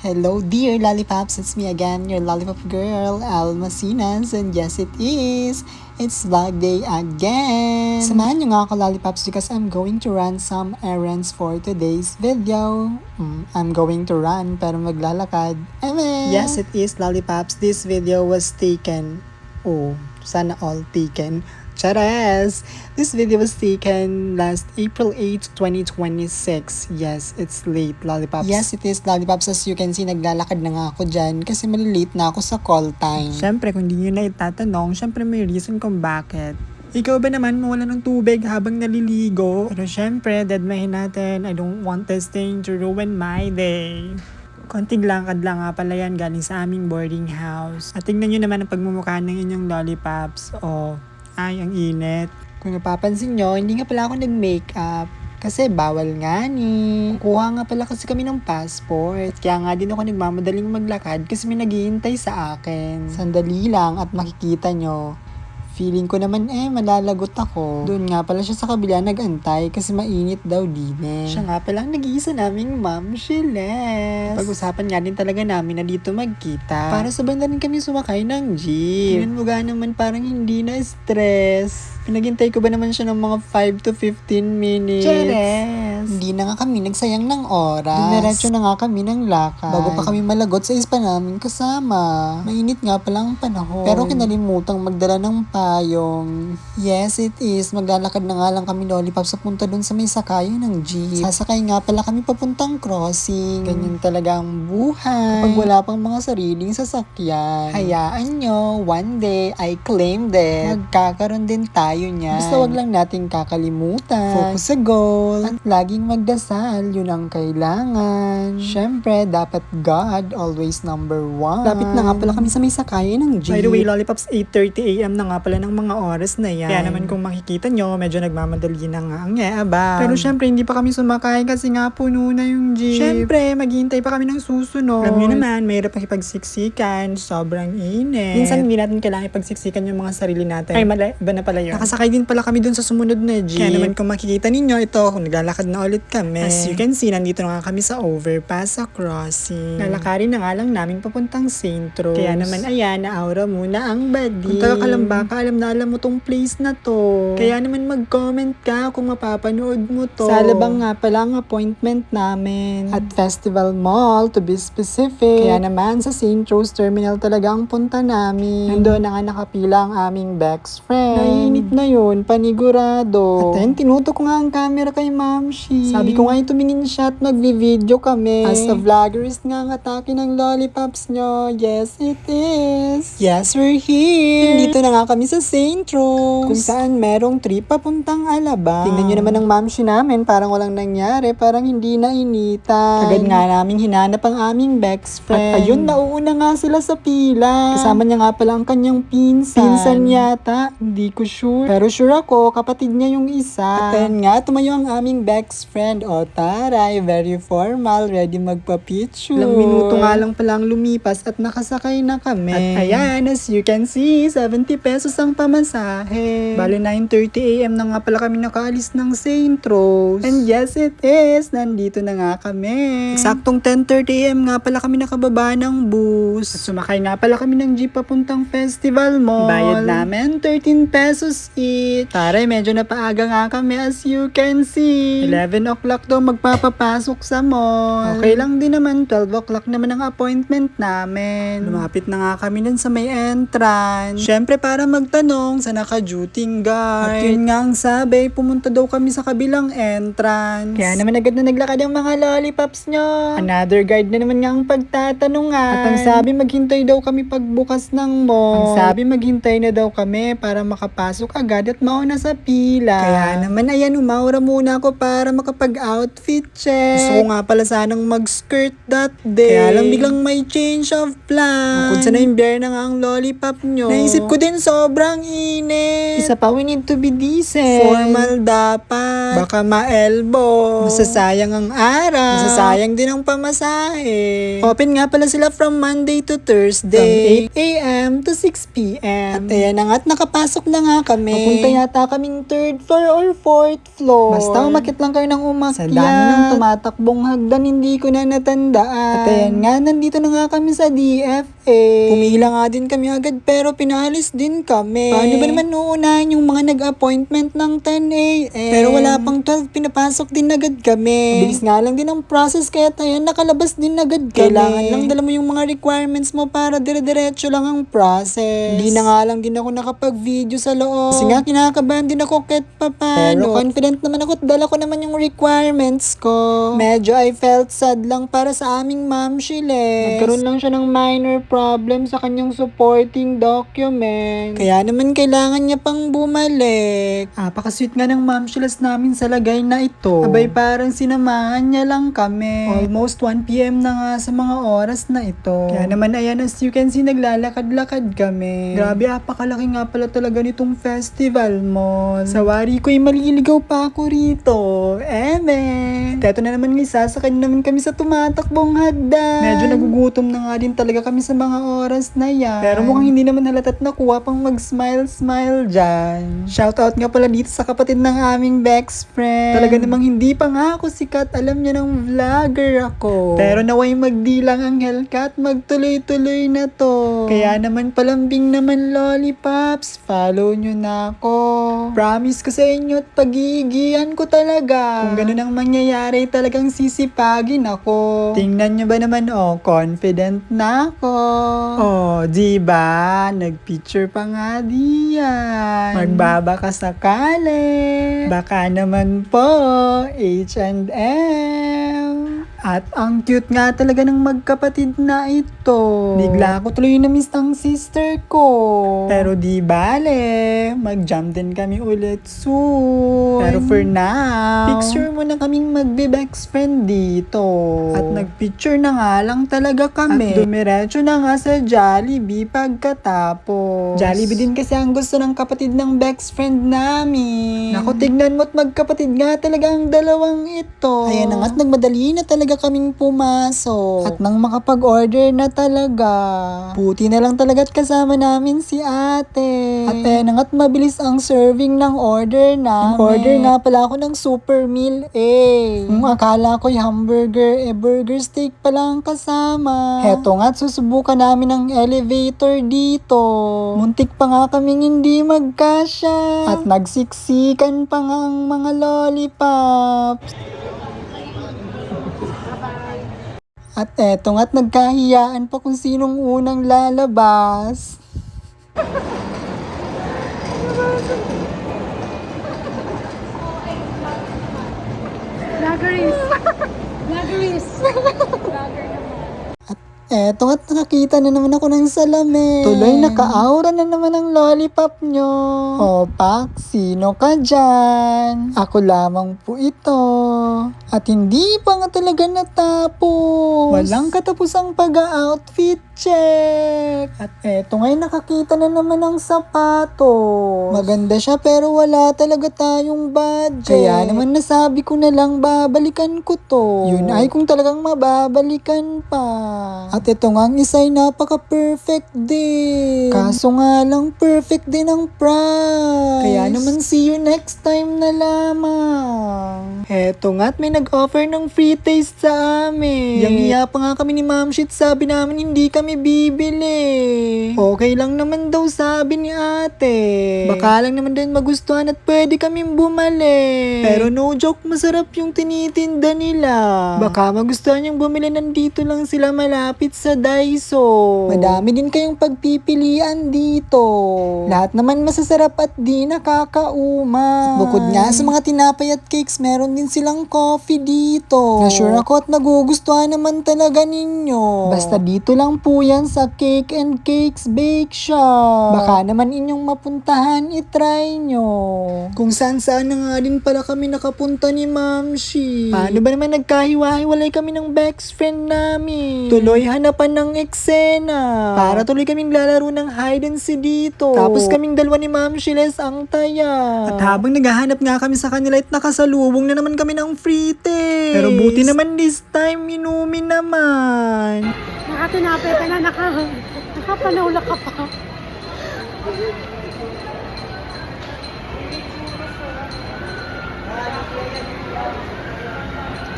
Hello dear lollipops, it's me again, your lollipop girl, Alma Sinas, and yes it is, it's vlog day again! Samahan nyo nga ako lollipops because I'm going to run some errands for today's video. I'm going to run pero maglalakad. Yes it is lollipops, this video was taken. Oh, sana all taken. Charas! This video was taken last April 8, 2026. Yes, it's late, lollipops. Yes, it is, lollipops. As you can see, naglalakad na nga ako dyan kasi malilate na ako sa call time. Siyempre, kung di nyo na itatanong, siyempre may reason kung bakit. Ikaw ba naman mawala ng tubig habang naliligo? Pero siyempre, deadmahin natin. I don't want this thing to ruin my day. Konting lakad lang nga pala yan galing sa aming boarding house. At tingnan nyo naman ang pagmumukha ng inyong lollipops. Ay, ang init. Kung napapansin nyo, hindi nga pala ako nag-makeup. Kasi bawal nga ni. Kukuha nga pala kasi kami ng passport. Kaya nga din ako nagmamadaling maglakad kasi may naghihintay sa akin. Sandali lang at makikita nyo. Feeling ko naman malalagot ako. Doon nga pala siya sa kabila nag-antay kasi mainit daw din Siya nga pala ang nag-iisa naming ma'am Shiles. Pag-usapan nga din talaga namin na dito magkita. Para sabay na rin kami sumakay ng jeep. Tingnan mo ga naman parang hindi na stress. Pinaghintay ko ba naman siya ng mga 5 to 15 minutes. Cheres! Hindi na nga kami nagsayang ng oras. Dinerecho na nga kami ng lakad. Bago pa kami malagot sa ispa namin kasama. Mainit nga pala ang panahon. Pero kinalimutang magdala ng payong. Yes, it is. Maglalakad na nga lang kami lollipops sa punta dun sa may sakayan ng jeep. Sasakay nga pala kami papuntang crossing. Ganyan talaga ang buhay. Kapag wala pang mga sariling sasakyan. Hayaan nyo, one day I claimed it. Magkakaroon din tayo niyan. Basta wag lang nating kakalimutan. Focus sa goal. At laging magdasal, yun ang kailangan. Syempre, dapat God always number one. Lapit na nga pala kami sa may sakayan ng jeep. By the way, lollipops, 8:30 AM na nga pala ng mga oras na yan. Kaya naman kung makikita nyo, medyo nagmamadali na nga ang yabang. Pero syempre, hindi pa kami sumakay kasi nga puno na yung jeep. Syempre, maghihintay pa kami ng susunod. Alam nyo naman, mahirap makipagsiksikan. Sobrang init. Minsan, hindi natin kailangan ipagsiksikan yung mga sarili natin. Ay, mali. Iba na pala yun. Nakasakay din pala kami dun sa sumunod na jeep. Kaya naman kung makikita ninyo, ito, kung naglalakad na ulit kami. As you can see, nandito na nga kami sa overpass sa crossing. Lalakarin na nga lang namin papuntang St. Rose. Kaya naman, ayan, na-aura muna ang body. Kung taga-Kalamba ka, alam na alam mo tong place na to. Kaya naman mag-comment ka kung mapapanood mo to. Sa Alabang nga pala ang appointment namin. At Festival Mall, to be specific. Kaya naman, sa St. Rose Terminal talaga ang punta namin. Nandoon na nga nakapila ang aming best friend. Nainit na yun, panigurado. At then, tinutok ko nga ang camera kay Ma'am Shi. Sabi ko nga tumingin siya at magvi-video kami. As a vloggerist nga ang atake ng lollipops nyo. Yes, it is. Yes, we're here. Dito na nga kami sa St. Rose. Kung saan merong trip papuntang Alabang. Tingnan nyo naman ang Ma'am Shi namin. Parang walang nangyari. Parang hindi na initan. Agad nga naming hinanap ang aming best friend. At ayun, nauuna nga sila sa pila. Kasama niya nga pala ang kanyang pinsan. Pinsan yata. Hindi ko sure. Pero sure ako, kapatid niya yung isa. At then nga, tumayo ang aming best friend. O taray, very formal, ready magpa-picture. Ilang minuto nga lang palang lumipas at nakasakay na kami. At ayan, as you can see, 70 pesos ang pamasahe. Bale, 9:30 AM na nga pala kami nakaalis ng St. Rose. And yes, it is. Nandito na nga kami. Eksaktong 10:30 AM nga pala kami nakababa ng bus. At sumakay nga pala kami ng jeep papuntang Festival Mall. Bayad namin, 13 pesos each. Taray, medyo napaaga nga kami as you can see. 11 o'clock daw magpapapasok sa mall. Okay lang din naman, 12 o'clock naman ang appointment namin. Lumapit na nga kami dun sa may entrance. Syempre para magtanong sa naka-duty guard. At yun nga ang sabi, pumunta daw kami sa kabilang entrance. Kaya naman agad na naglakad ang mga lollipops nyo. Another guard na naman nga ang pagtatanungan. At ang sabi maghintay daw kami pagbukas ng mall. Ang sabi maghintay na daw kami para makapasok agad at mauna sa pila. Kaya naman ayan, umaura muna ako para makapag-outfit check. Gusto ko nga pala sanang mag-skirt that day. Kaya lang biglang may change of plan. Bukod sa na-imbiyer na nga ang lollipop nyo. Naisip ko din sobrang init. Isa pa, we need to be decent. Formal dapat. mabigat, baka ma-elbow, masasayang ang araw, masasayang din ang pamasahe. Open nga pala sila from Monday to Thursday, from 8 a.m. to 6 p.m. At ayan na nga't nakapasok na nga kami. Papunta yata kaming 3rd floor or 4th floor. Basta umakit lang kayo ng umakyat. Sa dami ng tumatakbong hagdan, hindi ko na natandaan. At ayan nga, nandito na nga kami sa DFA. Pumila nga din kami agad pero pinalis din kami. Paano ba naman uunahin yung mga nag-appointment ng 10 a.m. Pero wala pang 12, pinapasok din agad kami. Mabilis nga lang din ang process kaya ayan, nakalabas din agad kami. Kailangan lang dala mo yung mga requirements mo para dire-diretso lang ang process. Hindi na nga lang din ako nakapag-video sa loob. Kasi nga kinakabahan din ako kahit papano. Pero confident naman ako at dala ko naman yung requirements ko. Medyo I felt sad lang para sa aming ma'am Shiles. Nagkaroon lang siya ng minor problem sa kanyang supporting document. Kaya naman kailangan niya pang bumalik. Napaka-sweet nga ng ma'am Shiles namin sa lagay na ito. Abay parang sinamahan niya lang kami. Almost 1 p.m. na nga sa mga oras na ito. Kaya naman ayan, as you can see, naglalakad-lakad kami. Grabe, apakalaki nga pala talaga nitong festival mall. Sa wari ko'y maliligaw pa ako rito. Teto na naman sasakay naman kami sa tumatakbong hagdan. Medyo nagugutom na nga din talaga kami sa mga oras na yan. Pero mukhang hindi naman halata't nakuha pang mag-smile-smile dyan. Shoutout nga pala dito sa kapatid ng aming best friend. Talaga namang hindi pa nga ako sikat. Alam niya ng vlogger ako. Pero naway magdilang ang Hellcat, magtuloy-tuloy na to. Kaya naman palambing naman lollipops, follow nyo na ako. Promise ko sa inyo at pagigian ko talaga. Kung ganun ang mangyayari, talagang sisipagin ako. Tingnan nyo ba naman, confident na ako. Diba? Nagpicture pa nga diyan. Magbabaka sakali. Baka naman po, H&M. At ang cute nga talaga ng magkapatid na ito. Bigla ko tuloy na-miss ang sister ko. Pero di bale, mag-jump din kami ulit soon. Pero for now, picture mo na kaming magbe-best friend dito. At nagpicture na nga lang talaga kami. At dumiretso na nga sa Jollibee pagkatapos. Jollibee din kasi ang gusto ng kapatid ng best friend namin. Naku, tignan mo't magkapatid nga talaga ang dalawang ito. Ayan na nga't nagmadali na talaga kaming pumasok. At nang makapag-order na talaga. Buti na lang talaga't kasama namin si ate. At ayan na nga't mabilis ang serving ng order namin. Order nga pala ako ng super meal Kung akala ko'y hamburger, burger steak pala ang kasama. Heto nga't susubukan namin ang elevator dito. Muntik pa nga kaming hindi magkasya. At nagsiksikan pa nga ang mga lollipops. At eto nga't nagkahiyaan pa kung sinong unang lalabas. Vloggeries. Eto nga't nakakita na naman ako ng salamin. Tuloy naka-aura na naman ang lollipop nyo. Pak, sino ka dyan? Ako lamang po ito. At hindi pa nga talaga natapos. Walang katapusang pag-outfit check. At eto ngayon nakakita na naman ng sapatos. Maganda siya pero wala talaga tayong budget. Kaya naman nasabi ko na lang babalikan ko to. Yun ay kung talagang mababalikan pa. At ito nga ang isa'y napaka-perfect din. Kaso nga lang perfect din ang price. Kaya naman see you next time na lamang. Eto nga't may nag-offer ng free taste sa amin. Yang iya pa nga kami ni Ma'am Shit, sabi namin hindi kami bibili. Okay lang naman daw sabi ni ate. Baka lang naman din magustuhan at pwede kaming bumalik. Pero no joke, masarap yung tinitinda nila. Baka magustuhan yung bumili, nandito lang sila malapit sa Daiso. Madami din kayong pagpipilian dito. Lahat naman masasarap at di nakakaumay. At bukod nga sa mga tinapay at cakes, meron din silang coffee dito. Na-sure ako at nagugustuhan naman talaga ninyo. Basta dito lang po yan sa Cake and Cakes Bake Shop. Baka naman inyong mapuntahan, itry nyo. Kung saan-saan na nga din pala kami nakapunta ni Ma'am Shi. Paano ba naman nagkahiwa-hiwalay kami ng best friend namin? Tuloy naghahanapan ng eksena. Para tuloy kaming lalaro ng hide and seek dito. Tapos kaming dalawa ni Ma'am Shiles ang taya. At habang naghahanap nga kami sa kanila at nakasalubong na naman kami ng free taste. Pero buti naman this time, inumin naman. Nakatinapay ka na, nakapanawla ka pa.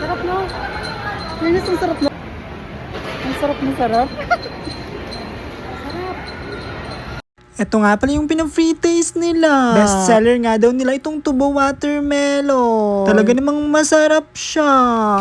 Sarap no? Linis ang sarap no? Ang sarap na sarap. Ito nga pala yung pinang-free taste nila. Best seller nga daw nila itong tubo watermelon. Talaga namang masarap siya.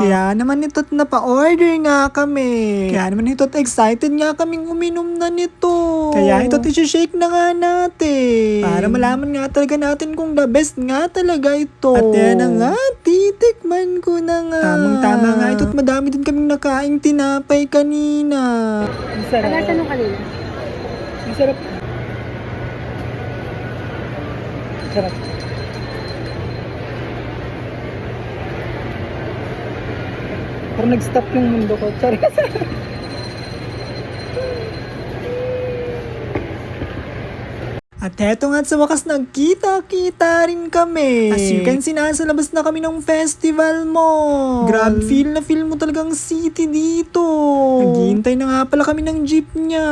Kaya naman ito't napa-order nga kami. Kaya naman ito't excited nga kaming uminom na nito. Kaya ito't isi-shake na nga natin. Para malaman nga talaga natin kung the best nga talaga ito. At yan na nga, titikman ko na nga. Tamang-tama nga ito't madami din kaming nakaing tinapay kanina. Ang sarap. Alasan nung kanina. Ang sarap. Sarap. Parang nag-stop yung mundo ko. Sorry. At heto nga't sa wakas nagkita-kita rin kami. As you can see, nasa labas na kami ng festival mo. Grabe, feel na feel mo talagang city dito. Naghihintay na nga pala kami ng jeep niya.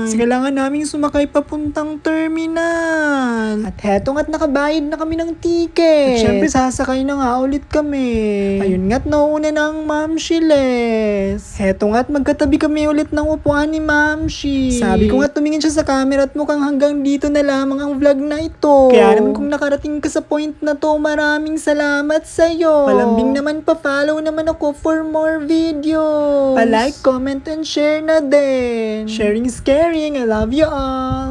Kasi kailangan naming sumakay papuntang terminal. At heto nga't nakabayad na kami ng ticket. At syempre sasakay na nga ulit kami. Ayun nga't nauuna na ang Ma'am Shiles. Heto nga't magkatabi kami ulit ng upuan ni Ma'am Shi. Sabi ko nga tumingin siya sa camera at mukhang hanggang dito na lamang ang vlog na ito. Kaya naman kung nakarating ka sa point na to, maraming salamat sa'yo. Palambing naman, pa-follow naman ako for more videos. Pa-like, comment, and share na din. Sharing is caring. I love you all.